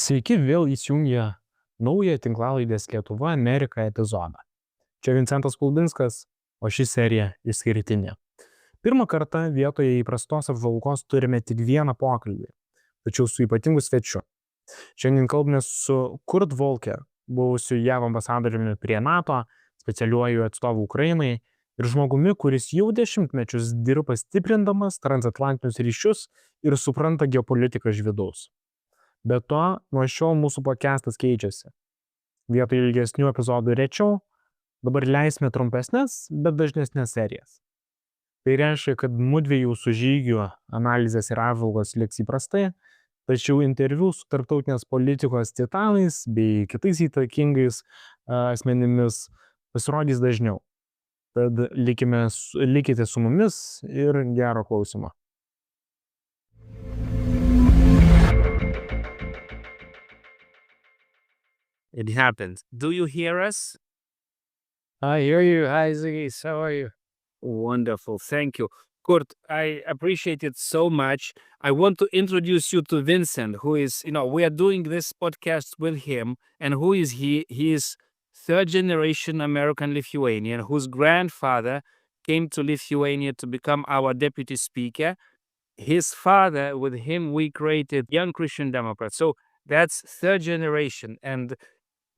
Sveiki, vėl įsijungę naują tinklalaidės Lietuva Amerika epizodą. Čia Vincentas Kulbinskas, o ši serija išskirtinė. Pirmą kartą vietoje įprastos apžvalgos turime tik vieną pokalbį, tačiau su ypatingu svečiu. Šiandien kalbame su Kurt Volker, buvusiu JAV ambasadoriumi prie NATO, specialiuoju atstovu Ukrainai ir žmogumi, kuris jau dešimtmečius dirba stiprindamas transatlantinius ryšius ir supranta geopolitiką iš vidaus. Be to, nuo šiol mūsų podcastas keičiasi. Vietoj ilgesnių epizodų rečiau, dabar leisime trumpesnės, bet dažnesnės serijas. Tai reiškia, kad mudviejų su žygiu analizės ir apžvalgos liks įprastai, tačiau interviu su tarptautinės politikos titanais bei kitais įtakingais asmenimis pasirodys dažniau. Tad likite su mumis ir gero klausimo. It happens. Do you hear us? I hear you. Hi, Ziggy. How are you? Wonderful. Thank you. Kurt, I appreciate it so much. I want to introduce you to Vincent, who is, we are doing this podcast with him. And who is he? He is third generation American Lithuanian, whose grandfather came to Lithuania to become our deputy speaker. His father, with him, we created Young Christian Democrats. So that's third generation. And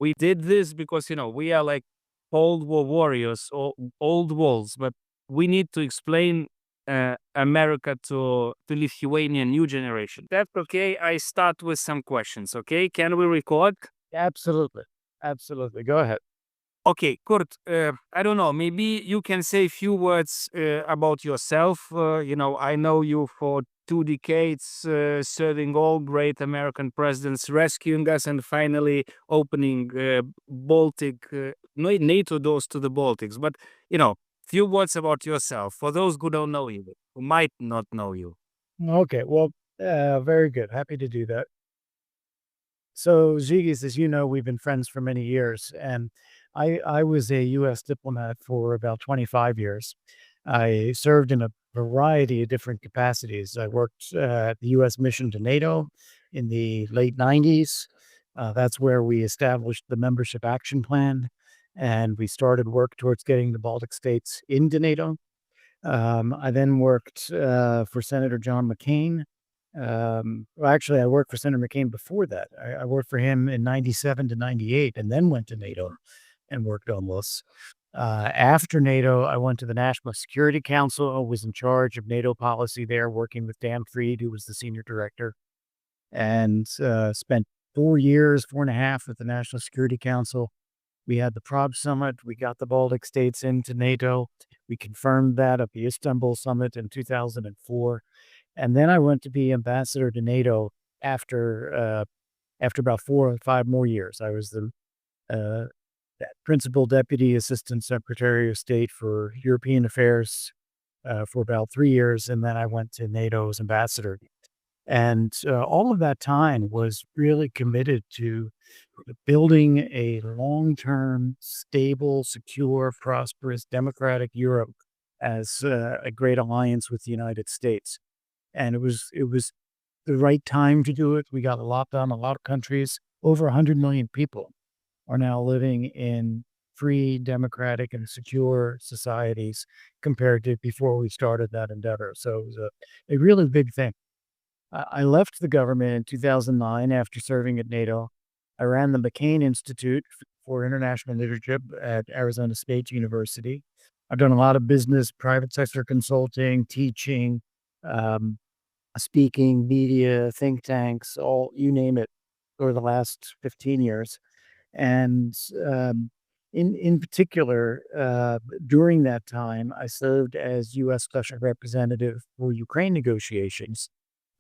we did this because, we are like Cold War warriors or old wolves, but we need to explain America to Lithuanian new generation. That's okay. I start with some questions, okay? Can we record? Absolutely. Absolutely. Go ahead. Okay, Kurt, I don't know, maybe you can say a few words about yourself. I know you for 2 decades, serving all great American presidents, rescuing us, and finally opening NATO doors to the Baltics. But, few words about yourself, for those who don't know you, who might not know you. Okay. Well, very good. Happy to do that. So, Ziggy, as you know, we've been friends for many years, and I was a U.S. diplomat for about 25 years. I served in a variety of different capacities. I worked at the U.S. mission to NATO in the late 90s. That's where we established the Membership Action Plan, and we started work towards getting the Baltic states into NATO. I then worked for Senator John McCain. Actually, I worked for Senator McCain before that. I worked for him in 97 to 98 and then went to NATO and worked on this. After NATO, I went to the National Security Council. I was in charge of NATO policy there, working with Dan Fried, who was the senior director, and spent 4 years, 4.5 at the National Security Council. We had the Prague summit. We got the Baltic states into NATO. We confirmed that at the Istanbul summit in 2004. And then I went to be ambassador to NATO after about 4 or 5 more years. I was the principal deputy assistant secretary of state for European affairs for about 3 years. And then I went to NATO as ambassador. And all of that time was really committed to building a long-term, stable, secure, prosperous, democratic Europe as a great alliance with the United States. And it was the right time to do it. We got a lot done. A lot of countries, over 100 million people, are now living in free, democratic, and secure societies compared to before we started that endeavor. So it was a really big thing. I left the government in 2009 after serving at NATO. I ran the McCain Institute for International Leadership at Arizona State University. I've done a lot of business, private sector consulting, teaching, speaking, media, think tanks, you name it, over the last 15 years. And in particular, during that time, I served as U.S. Special Representative for Ukraine negotiations.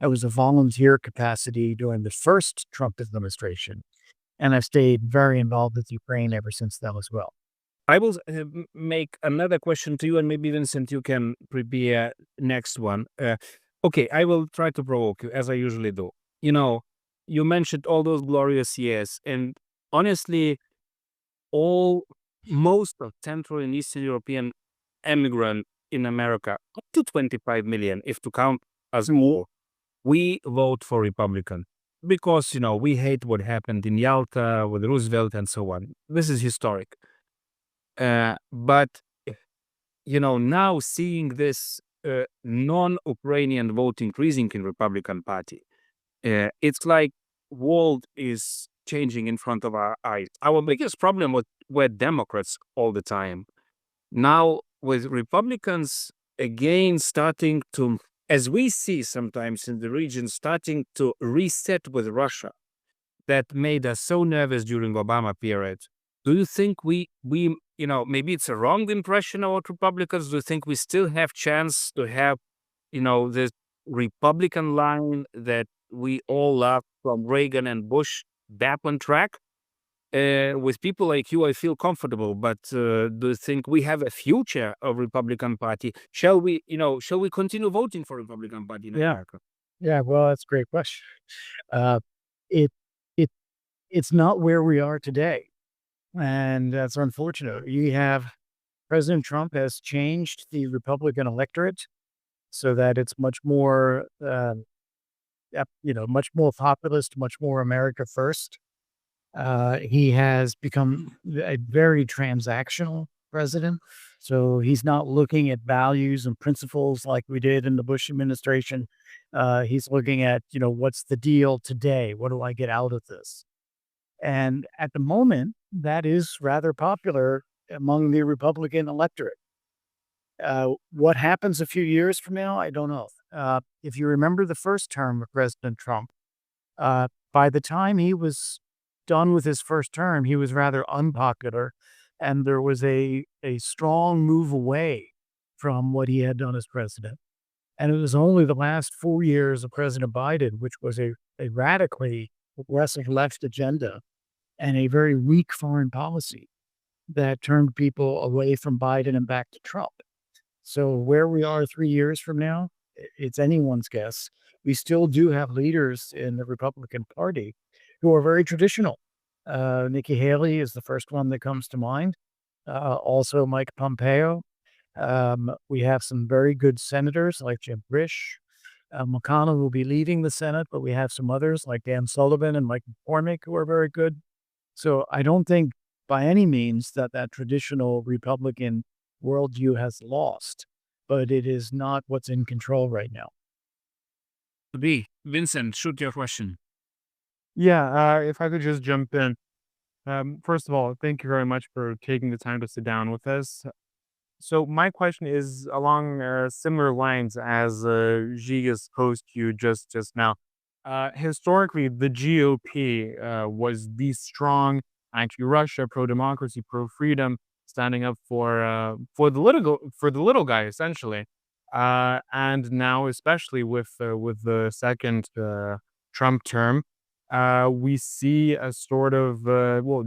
I was a volunteer capacity during the first Trump administration, and I've stayed very involved with Ukraine ever since then as well. I will make another question to you, and maybe, Vincent, you can prepare next one. Okay, I will try to provoke you, as I usually do. You mentioned all those glorious years, and honestly, most of Central and Eastern European immigrants in America, up to 25 million, if to count as more, we vote for Republican. because, we hate what happened in Yalta with Roosevelt and so on. This is historic. But, now seeing this non-Ukrainian vote increasing in Republican Party, it's like world is changing in front of our eyes. Our biggest problem were Democrats all the time. Now with Republicans again starting to, as we see sometimes in the region, starting to reset with Russia, that made us so nervous during Obama period. Do you think we maybe it's a wrong impression about Republicans? Do you think we still have chance to have, this Republican line that we all love from Reagan and Bush back on track? With people like you, I feel comfortable, but do you think we have a future of Republican Party? Shall we continue voting for Republican Party in America? Yeah, well, that's a great question. It it it's not where we are today, and that's unfortunate. You have President Trump has changed the Republican electorate so that it's much more, much more populist, much more America first. He has become a very transactional president. So he's not looking at values and principles like we did in the Bush administration. He's looking at, what's the deal today? What do I get out of this? And at the moment, that is rather popular among the Republican electorate. What happens a few years from now? I don't know. If you remember the first term of President Trump, by the time he was done with his first term, he was rather unpopular, and there was a strong move away from what he had done as president. And it was only the last 4 years of President Biden, which was a radically progressive left agenda and a very weak foreign policy, that turned people away from Biden and back to Trump. So where we are 3 years from now, it's anyone's guess. We still do have leaders in the Republican Party who are very traditional. Nikki Haley is the first one that comes to mind. Also Mike Pompeo. We have some very good senators like Jim Risch. McConnell will be leading the Senate, but we have some others like Dan Sullivan and Mike McCormick who are very good. So I don't think by any means that traditional Republican worldview has lost, but it is not what's in control right now. Vincent, shoot your question. Yeah, if I could just jump in. First of all, thank you very much for taking the time to sit down with us. So my question is along similar lines as Zhigis posed to you just now. Historically, the GOP was the strong anti-Russia, pro-democracy, pro-freedom, standing up for the little guy, essentially. And now, especially with the second Trump term, we see a sort of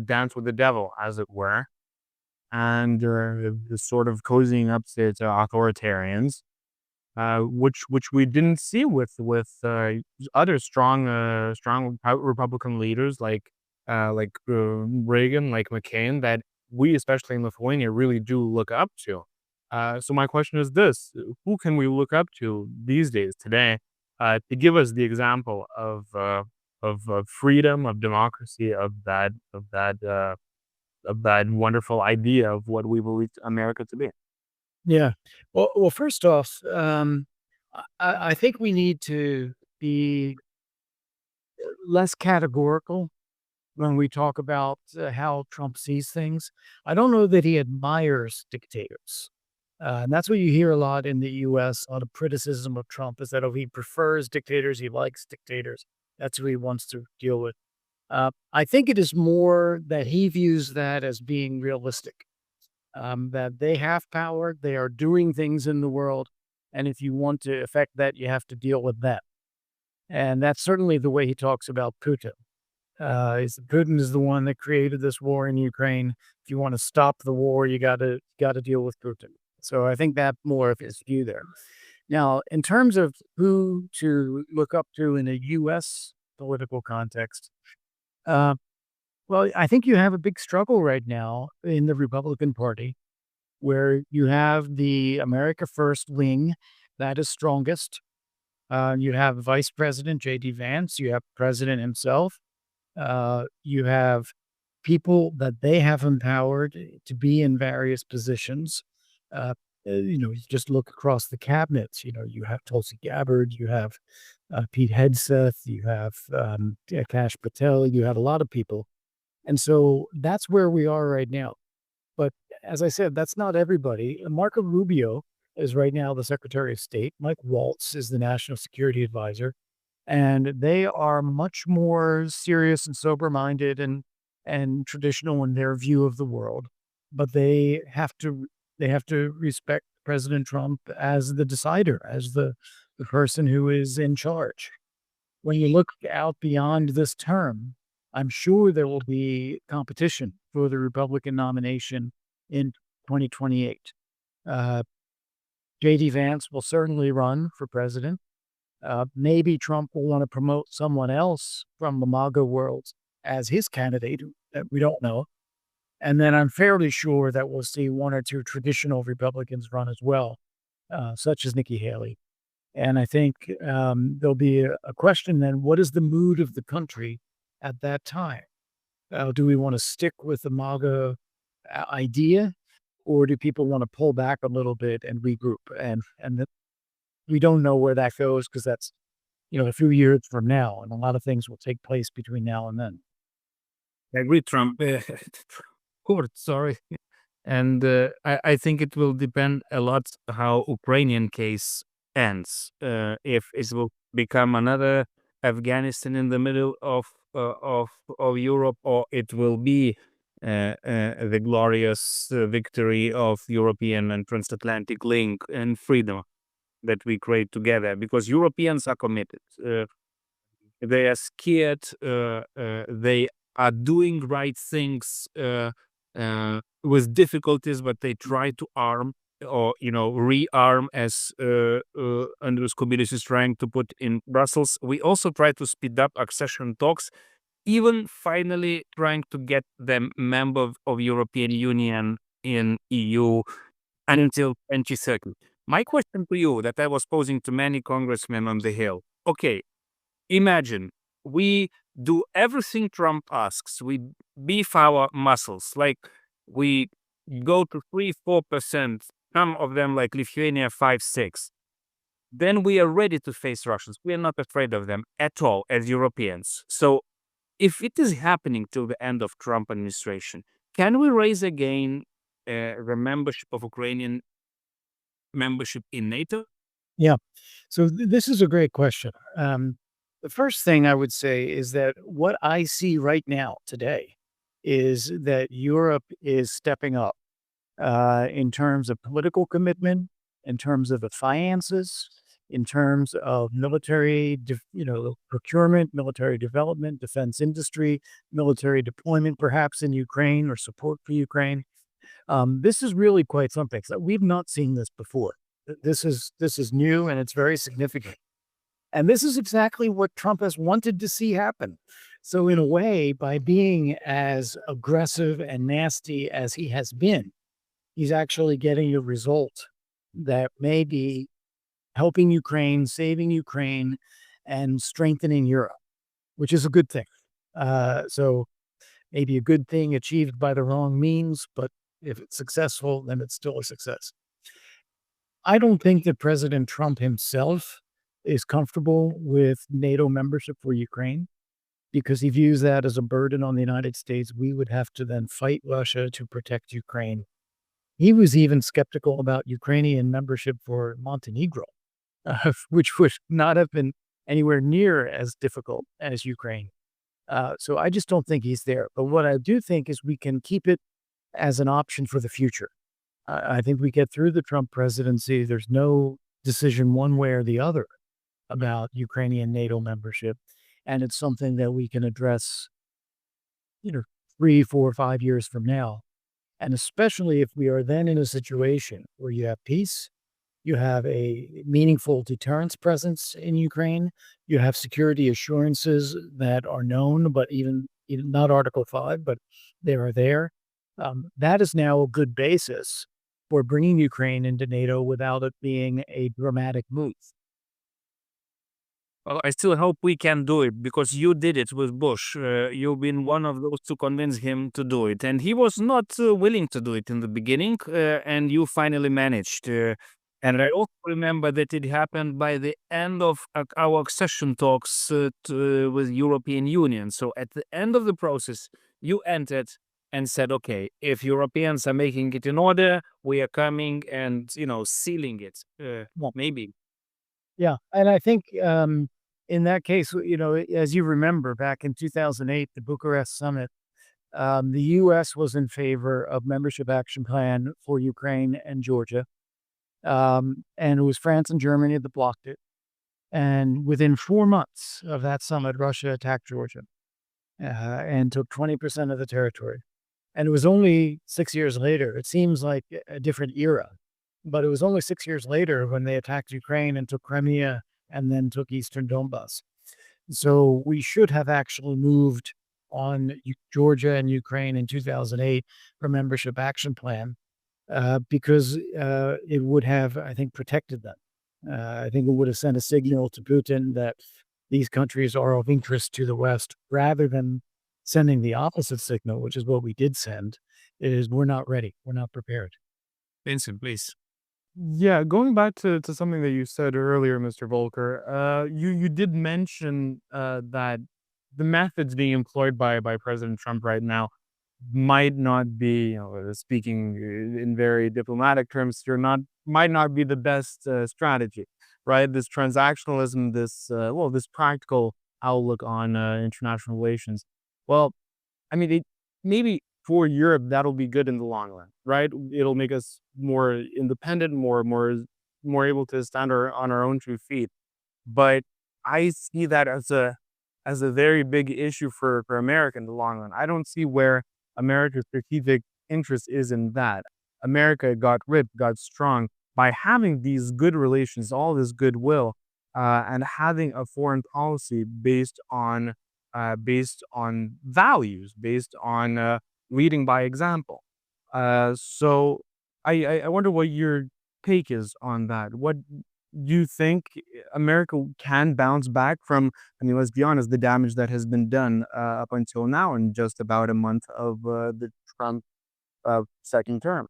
dance with the devil, as it were, and sort of cozying up to authoritarians, which we didn't see with other strong Republican leaders like Reagan, like McCain, that we, especially in Lithuania, really do look up to. So my question is this: who can we look up to these days, today, to give us the example of freedom, of democracy, of that wonderful idea of what we believe America to be? Yeah. Well, first off, I think we need to be less categorical when we talk about how Trump sees things. I don't know that he admires dictators. And that's what you hear a lot in the U.S. A lot of criticism of Trump is that, he prefers dictators, he likes dictators. That's who he wants to deal with. I think it is more that he views that as being realistic, that they have power, they are doing things in the world, and if you want to affect that, you have to deal with that. And that's certainly the way he talks about Putin. Putin is the one that created this war in Ukraine. If you want to stop the war, you got to deal with Putin. So I think that more of his view there. Now, in terms of who to look up to in a U.S. political context, well, I think you have a big struggle right now in the Republican Party, where you have the America First wing that is strongest. You have Vice President J.D. Vance. You have President himself. You have people that they have empowered to be in various positions. You just look across the cabinets. You have Tulsi Gabbard. You have Pete Hegseth. You have Akash Patel. You have a lot of people. And so that's where we are right now. But as I said, that's not everybody. Marco Rubio is right now the Secretary of State. Mike Waltz is the National Security Advisor. And they are much more serious and sober-minded and traditional in their view of the world. But they have to respect President Trump as the decider, as the person who is in charge. When you look out beyond this term, I'm sure there will be competition for the Republican nomination in 2028. J.D. Vance will certainly run for president. Maybe Trump will want to promote someone else from the MAGA world as his candidate that we don't know. And then I'm fairly sure that we'll see one or two traditional Republicans run as well, such as Nikki Haley. And I think there'll be a question then, what is the mood of the country at that time? Do we want to stick with the MAGA idea, or do people want to pull back a little bit and regroup? And we don't know where that goes, because that's a few years from now, and a lot of things will take place between now and then. I agree, Trump. Kurt, sorry. And I think it will depend a lot how Ukrainian case ends. If it will become another Afghanistan in the middle of Europe, or it will be the glorious victory of European and transatlantic link and freedom that we create together, because Europeans are committed. They are scared. They are doing right things with difficulties, but they try to arm or rearm, as Andrius Kubilius is trying to put in Brussels. We also try to speed up accession talks, even finally trying to get them member of European Union in EU until 2030. My question to you that I was posing to many congressmen on the Hill. Okay, imagine we do everything Trump asks. We beef our muscles, like we go to 3-4%, some of them like Lithuania 5-6. Then we are ready to face Russians. We are not afraid of them at all as Europeans. So if it is happening till the end of Trump administration, can we raise again the membership of Ukrainian membership in NATO? Yeah. So this is a great question. The first thing I would say is that what I see right now today is that Europe is stepping up in terms of political commitment, in terms of the finances, in terms of military, procurement, military development, defense industry, military deployment, perhaps in Ukraine, or support for Ukraine. This is really quite something. So we've not seen this before. This is new, and it's very significant. And this is exactly what Trump has wanted to see happen. So in a way, by being as aggressive and nasty as he has been, he's actually getting a result that may be helping Ukraine, saving Ukraine, and strengthening Europe, which is a good thing. So maybe a good thing achieved by the wrong means, but if it's successful, then it's still a success. I don't think that President Trump himself is comfortable with NATO membership for Ukraine, because he views that as a burden on the United States. We would have to then fight Russia to protect Ukraine. He was even skeptical about Ukrainian membership for Montenegro, which would not have been anywhere near as difficult as Ukraine. So I just don't think he's there. But what I do think is we can keep it as an option for the future. I think we get through the Trump presidency. There's no decision one way or the other about Ukrainian NATO membership. And it's something that we can address, 3, 4, 5 years from now. And especially if we are then in a situation where you have peace, you have a meaningful deterrence presence in Ukraine, you have security assurances that are known, but even not Article 5, but they are there. That is now a good basis for bringing Ukraine into NATO without it being a dramatic move. Well, I still hope we can do it because you did it with Bush. You've been one of those to convince him to do it. And he was not willing to do it in the beginning, and you finally managed. And I also remember that it happened by the end of our accession talks with European Union. So at the end of the process, you entered and said, okay, if Europeans are making it in order, we are coming and, sealing it. Maybe. Yeah, and I think in that case, as you remember, back in 2008, the Bucharest summit, the U.S. was in favor of membership action plan for Ukraine and Georgia, and it was France and Germany that blocked it. And within 4 months of that summit, Russia attacked Georgia and took 20% of the territory. And it was only 6 years later. It seems like a different era. But it was only 6 years later when they attacked Ukraine and took Crimea and then took Eastern Donbass. So we should have actually moved on Georgia and Ukraine in 2008 for membership action plan because it would have, I think, protected them. I think it would have sent a signal to Putin that these countries are of interest to the West rather than sending the opposite signal, which is what we did send, is we're not ready. We're not prepared. Vincent, please. Yeah, going back to something that you said earlier, Mr. Volker, you did mention that the methods being employed by President Trump right now might not be, speaking in very diplomatic terms, might not be the best strategy, right? This transactionalism, this practical outlook on international relations. Well, I mean, maybe for Europe, that'll be good in the long run, right? It'll make us more independent, more able to stand on our own 2 feet. But I see that as a very big issue for America in the long run. I don't see where America's strategic interest is in that. America got ripped, got strong by having these good relations, all this goodwill, and having a foreign policy based on values, based on leading by example. So I wonder what your take is on that. What do you think America can bounce back from? I mean, let's be honest, the damage that has been done up until now in just about a month of the Trump second term.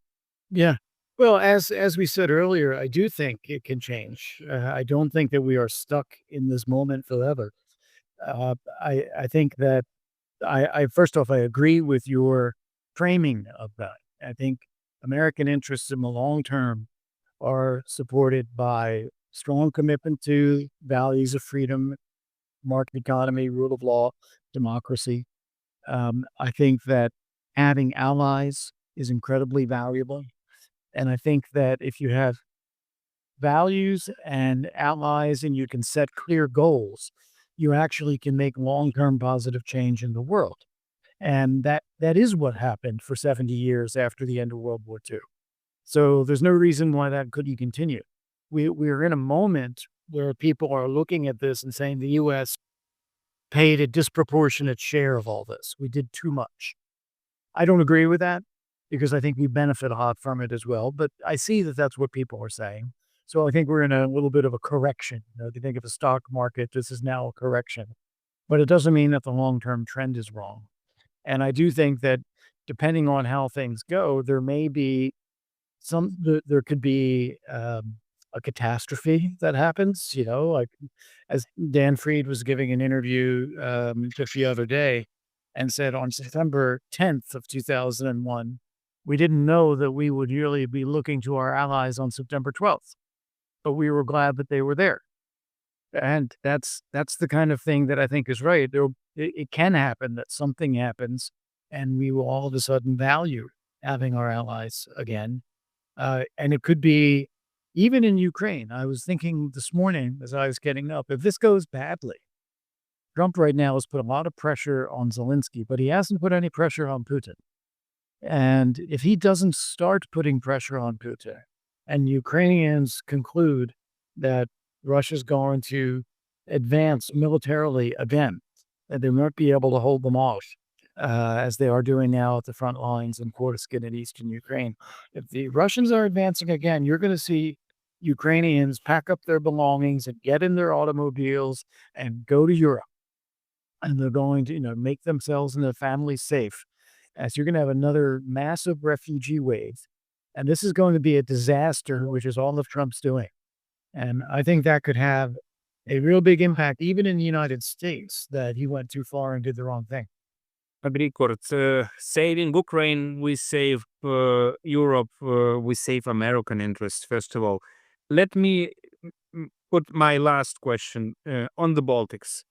Yeah. Well, as we said earlier, I do think it can change. I don't think that we are stuck in this moment forever. I think that I first off, I agree with your framing of that. I think American interests in the long term are supported by strong commitment to values of freedom, market economy, rule of law, democracy. I think that having allies is incredibly valuable. And I think that if you have values and allies and you can set clear goals, you actually can make long-term positive change in the world. And that is what happened for 70 years after the end of World War II. So there's no reason why that couldn't continue. We're in a moment where people are looking at this and saying the U.S. paid a disproportionate share of all this. We did too much. I don't agree with that because I think we benefit a lot from it as well. But I see that that's what people are saying. So I think we're in a little bit of a correction. If you think of a stock market, this is now a correction. But it doesn't mean that the long-term trend is wrong. And I do think that depending on how things go, there may be there could be a catastrophe that happens, like as Dan Fried was giving an interview just the other day and said on September 10th of 2001, we didn't know that we would really be looking to our allies on September 12th, but we were glad that they were there. And that's the kind of thing that I think is right. It can happen that something happens and we will all of a sudden value having our allies again. And it could be even in Ukraine. I was thinking this morning as I was getting up, if this goes badly, Trump right now has put a lot of pressure on Zelensky, but he hasn't put any pressure on Putin. And if he doesn't start putting pressure on Putin and Ukrainians conclude that Russia's going to advance militarily again, that they won't be able to hold them off as they are doing now at the front lines in Kursk and in eastern Ukraine. If the Russians are advancing again, you're going to see Ukrainians pack up their belongings and get in their automobiles and go to Europe. And they're going to, make themselves and their families safe, as you're going to have another massive refugee wave. And this is going to be a disaster, which is all of Trump's doing. And I think that could have a real big impact, even in the United States, that he went too far and did the wrong thing. Agree, Kurt. Saving Ukraine, we save Europe, we save American interests, first of all. Let me put my last question on the Baltics.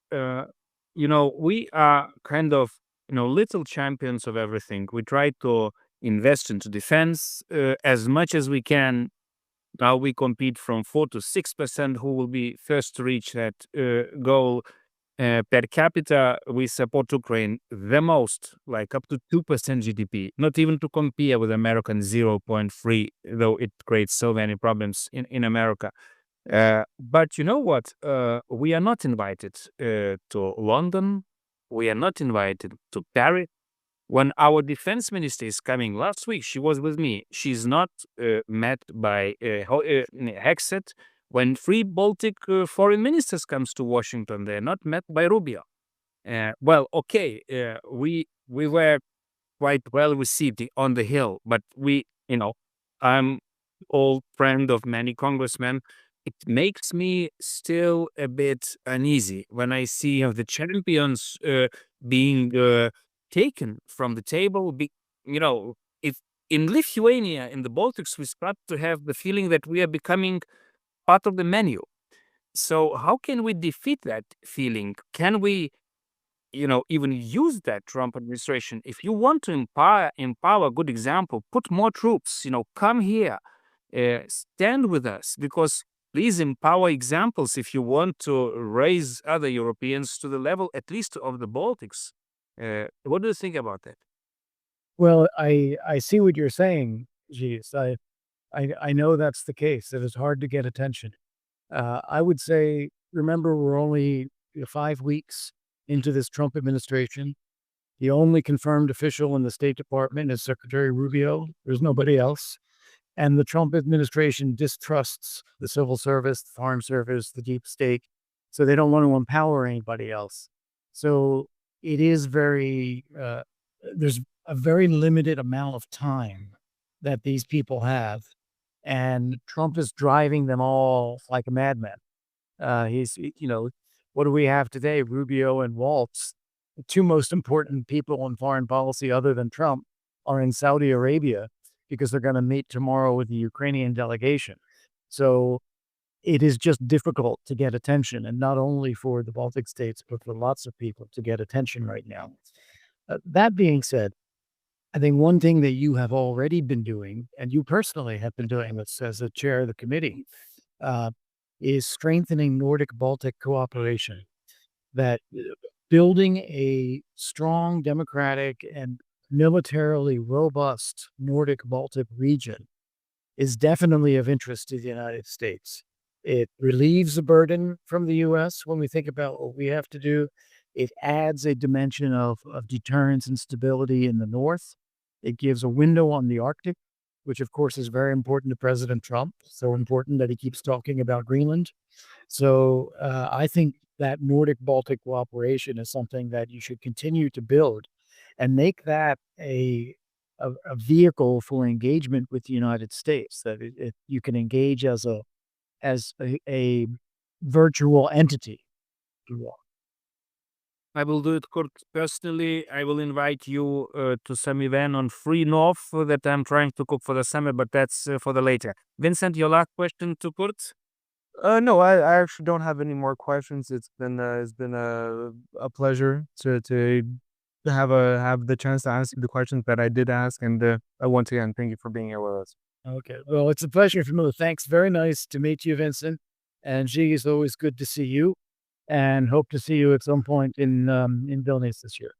We are kind of, little champions of everything. We try to invest into defense as much as we can. Now we compete from 4 to 6%, who will be first to reach that goal. Per capita, we support Ukraine the most, like up to 2% GDP, not even to compare with American 0.3, though it creates so many problems in America. But you know what? We are not invited to London. We are not invited to Paris. When our defense minister is coming last week, she was with me. She's not met by Hexet. When 3 Baltic foreign ministers comes to Washington, they're not met by Rubio. We were quite well received on the Hill, but I'm old friend of many congressmen. It makes me still a bit uneasy when I see the champions being taken from the table. If in Lithuania, in the Baltics, we start to have the feeling that we are becoming part of the menu. So how can we defeat that feeling? Can we, even use that Trump administration? If you want to empower, good example, put more troops, come here, stand with us, because please empower examples if you want to raise other Europeans to the level, at least of the Baltics. What do you think about that? Well, I see what you're saying, Jeez. I know that's the case, that it's hard to get attention. I would say, remember, we're only 5 weeks into this Trump administration. The only confirmed official in the State Department is Secretary Rubio. There's nobody else. And the Trump administration distrusts the civil service, the foreign service, the deep state. So they don't want to empower anybody else. So it is there's a very limited amount of time that these people have. And Trump is driving them all like a madman. What do we have today? Rubio and Waltz, the 2 most important people in foreign policy other than Trump, are in Saudi Arabia because they're going to meet tomorrow with the Ukrainian delegation. So it is just difficult to get attention, and not only for the Baltic states, but for lots of people to get attention right now. That being said, I think one thing that you have already been doing, and you personally have been doing this as the chair of the committee, is strengthening Nordic-Baltic cooperation. That building a strong, democratic, and militarily robust Nordic-Baltic region is definitely of interest to the United States. It relieves the burden from the U.S. when we think about what we have to do. It adds a dimension of deterrence and stability in the north. It gives a window on the Arctic, which of course is very important to President Trump. So important that he keeps talking about Greenland. So I think that Nordic-Baltic cooperation is something that you should continue to build and make that a vehicle for engagement with the United States, that you can engage as a virtual entity. I will do it, Kurt. Personally, I will invite you to some event on Free North that I'm trying to cook for the summer, but that's for the later. Vincent, your last question to Kurt? No, I actually don't have any more questions. It's been a pleasure to have the chance to ask you the questions that I did ask, and once again, thank you for being here with us. Okay, well, it's a pleasure for me. Thanks. Very nice to meet you, Vincent. And G, it's always good to see you, and hope to see you at some point in Vilnius this year.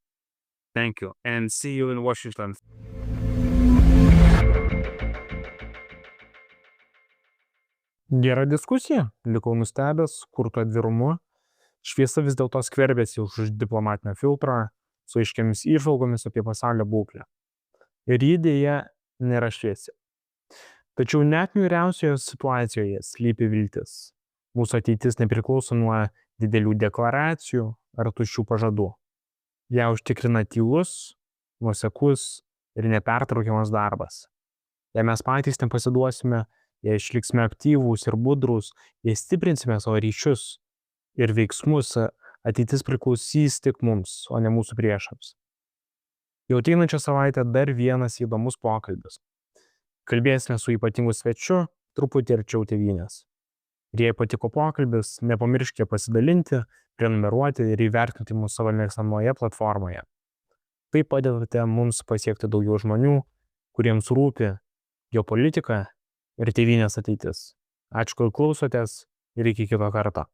Thank you, and see you in Washington. Gera diskusija, likau nustebęs, Kurto atvirumu. Šviesa vis dėlto skverbėsi už diplomatinio filtro, su aiškiamis įžvalgomis apie pasaulio būklę. Ir ji dėja nėra šviesi. Tačiau net niūriausioje situacijoje slypi viltis. Mūsų ateitis nepriklauso nuo didelių deklaracijų ar tuščių pažadų. Ją užtikrina tylus, nuoseklus ir nepertraukiamas darbas. Jei mes patys nepasiduosime, jei išliksime aktyvūs ir budrūs, jei stiprinsime savo ryšius ir veiksmus, ateitis priklausys tik mums, o ne mūsų priešams. Jau ateinančią savaitę dar vienas įdomus pokalbis. Kalbėsime su ypatingu svečiu, truputį arčiau tėvynės. Ir jei patiko pokalbis, nepamirškite pasidalinti, prenumeruoti ir įvertinti mūsų savo mėgstamoje platformoje. Taip padedate mums pasiekti daugiau žmonių, kuriems rūpi geopolitika ir tėvynės ateitis. Ačiū, kad klausotės ir iki kito karto.